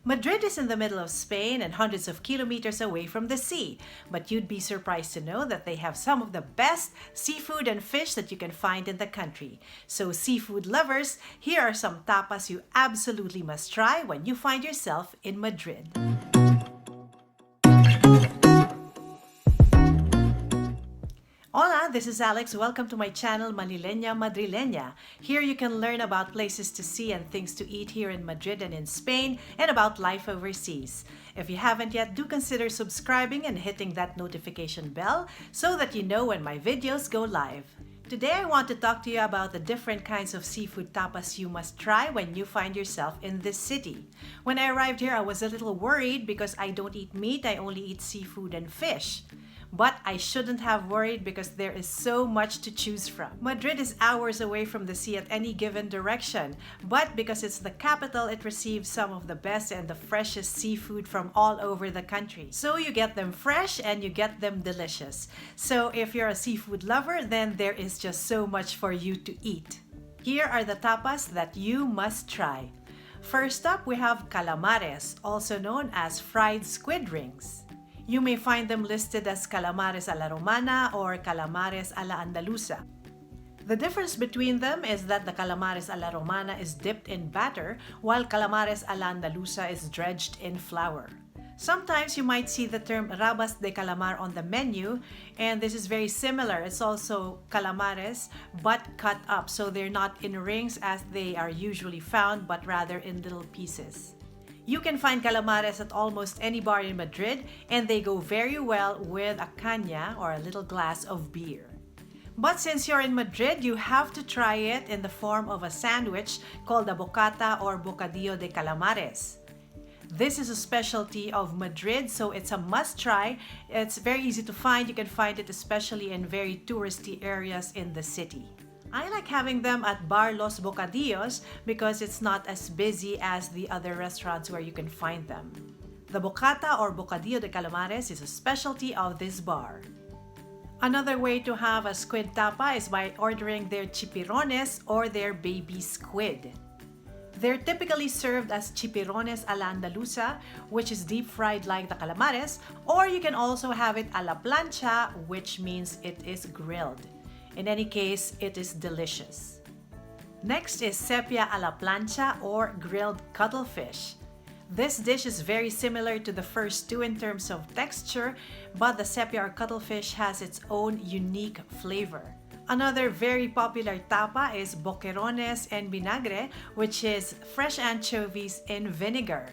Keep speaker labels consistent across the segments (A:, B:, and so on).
A: Madrid is in the middle of Spain and hundreds of kilometers away from the sea, but you'd be surprised to know that they have some of the best seafood and fish that you can find in the country. So seafood lovers, here are some tapas you absolutely must try when you find yourself in Madrid. Hola, this is Alex. Welcome to my channel, Manileña Madrileña. Here you can learn about places to see and things to eat here in Madrid and in Spain, and about life overseas. If you haven't yet, do consider subscribing and hitting that notification bell so that you know when my videos go live. Today I want to talk to you about the different kinds of seafood tapas you must try when you find yourself in this city. When I arrived here, I was a little worried because I don't eat meat, I only eat seafood and fish. But I shouldn't have worried because there is so much to choose from. Madrid is hours away from the sea at any given direction, but because it's the capital, it receives some of the best and the freshest seafood from all over the country. So you get them fresh and you get them delicious. So if you're a seafood lover, then there is just so much for you to eat. Here are the tapas that you must try. First up, we have calamares, also known as fried squid rings. You may find them listed as calamares a la romana or calamares a la andaluza. The difference between them is that the calamares a la romana is dipped in batter, while calamares a la andaluza is dredged in flour. Sometimes you might see the term rabas de calamar on the menu, and this is very similar. It's also calamares, but cut up, so they're not in rings as they are usually found, but rather in little pieces. You can find calamares at almost any bar in Madrid, and they go very well with a caña or a little glass of beer. But since you're in Madrid, you have to try it in the form of a sandwich called a bocata or bocadillo de calamares. This is a specialty of Madrid, so it's a must-try. It's very easy to find. You can find it especially in very touristy areas in the city. I like having them at Bar Los Bocadillos because it's not as busy as the other restaurants where you can find them. The bocata or bocadillo de calamares is a specialty of this bar. Another way to have a squid tapa is by ordering their chipirones or their baby squid. They're typically served as chipirones a la andaluza, which is deep fried like the calamares, or you can also have it a la plancha, which means it is grilled. In any case, it is delicious. Next is sepia a la plancha or grilled cuttlefish. This dish is very similar to the first two in terms of texture, but the sepia or cuttlefish has its own unique flavor. Another very popular tapa is boquerones en vinagre, which is fresh anchovies in vinegar.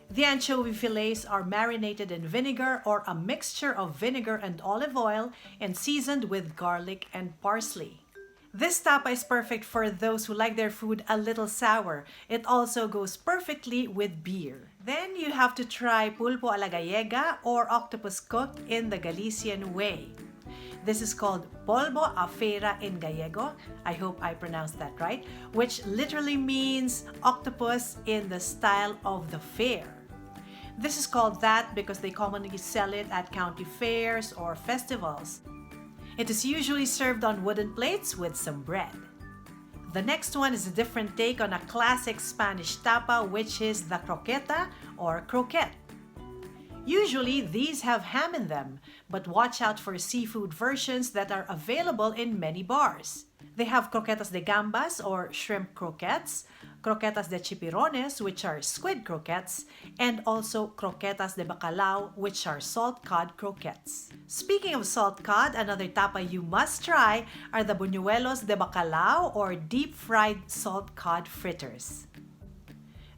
A: The anchovy fillets are marinated in vinegar or a mixture of vinegar and olive oil and seasoned with garlic and parsley. This tapa is perfect for those who like their food a little sour. It also goes perfectly with beer. Then you have to try pulpo a la gallega or octopus cooked in the Galician way. This is called polvo a feira in gallego, I hope I pronounced that right, which literally means octopus in the style of the fair. This is called that because they commonly sell it at county fairs or festivals. It is usually served on wooden plates with some bread. The next one is a different take on a classic Spanish tapa, which is the croqueta or croquette. Usually these have ham in them, but watch out for seafood versions that are available in many bars. They have croquetas de gambas or shrimp croquettes, croquetas de chipirones, which are squid croquettes, and also croquetas de bacalao, which are salt cod croquettes. Speaking of salt cod, another tapa you must try are the buñuelos de bacalao or deep-fried salt cod fritters.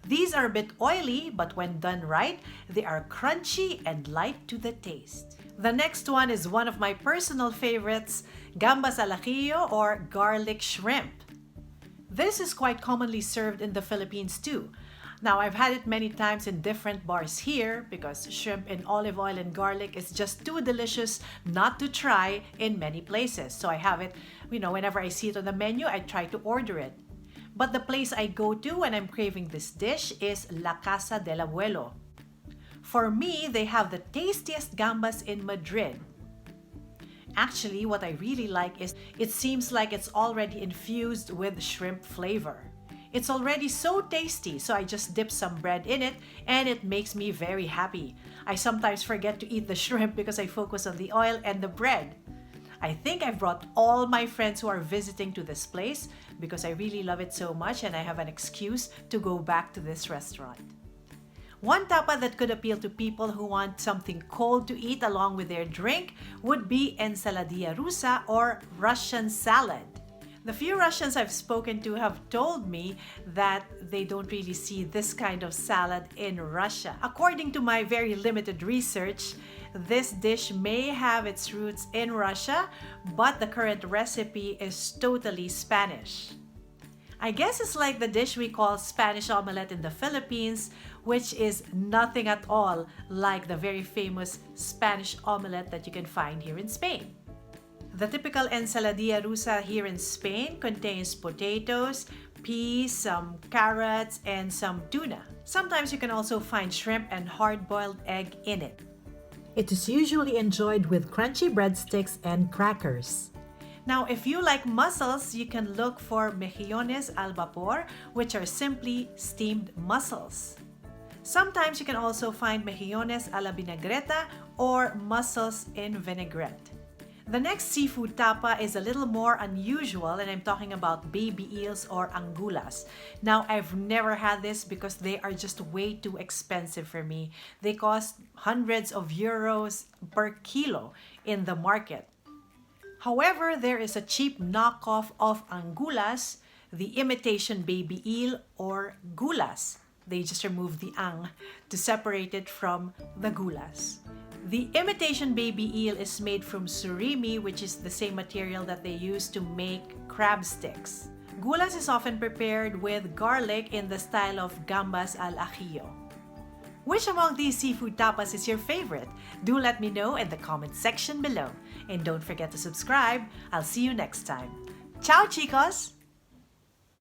A: These are a bit oily, but when done right, they are crunchy and light to the taste. The next one is one of my personal favorites, gambas al ajillo or garlic shrimp. This is quite commonly served in the Philippines too. Now, I've had it many times in different bars here because shrimp in olive oil and garlic is just too delicious not to try in many places. So I have it, whenever I see it on the menu, I try to order it. But the place I go to when I'm craving this dish is La Casa del Abuelo. For me, they have the tastiest gambas in Madrid. Actually, what I really like is it seems like it's already infused with shrimp flavor. It's already so tasty, so I just dip some bread in it and it makes me very happy. I sometimes forget to eat the shrimp because I focus on the oil and the bread. I think I've brought all my friends who are visiting to this place because I really love it so much and I have an excuse to go back to this restaurant. One tapa that could appeal to people who want something cold to eat along with their drink would be ensaladilla rusa or Russian salad. The few Russians I've spoken to have told me that they don't really see this kind of salad in Russia. According to my very limited research, this dish may have its roots in Russia, but the current recipe is totally Spanish. I guess it's like the dish we call Spanish omelette in the Philippines, which is nothing at all like the very famous Spanish omelette that you can find here in Spain. The typical ensaladilla rusa here in Spain contains potatoes, peas, some carrots, and some tuna. Sometimes you can also find shrimp and hard-boiled egg in it. It is usually enjoyed with crunchy breadsticks and crackers. Now, if you like mussels, you can look for mejillones al vapor, which are simply steamed mussels. Sometimes you can also find mejillones a la vinagreta or mussels in vinaigrette. The next seafood tapa is a little more unusual, and I'm talking about baby eels or angulas. Now, I've never had this because they are just way too expensive for me. They cost hundreds of euros per kilo in the market. However, there is a cheap knockoff of angulas, the imitation baby eel or gulas. They just remove the ang to separate it from the gulas. The imitation baby eel is made from surimi, which is the same material that they use to make crab sticks. Gulas is often prepared with garlic in the style of gambas al ajillo. Which among these seafood tapas is your favorite? Do let me know in the comment section below. And don't forget to subscribe. I'll see you next time. Ciao, chicos!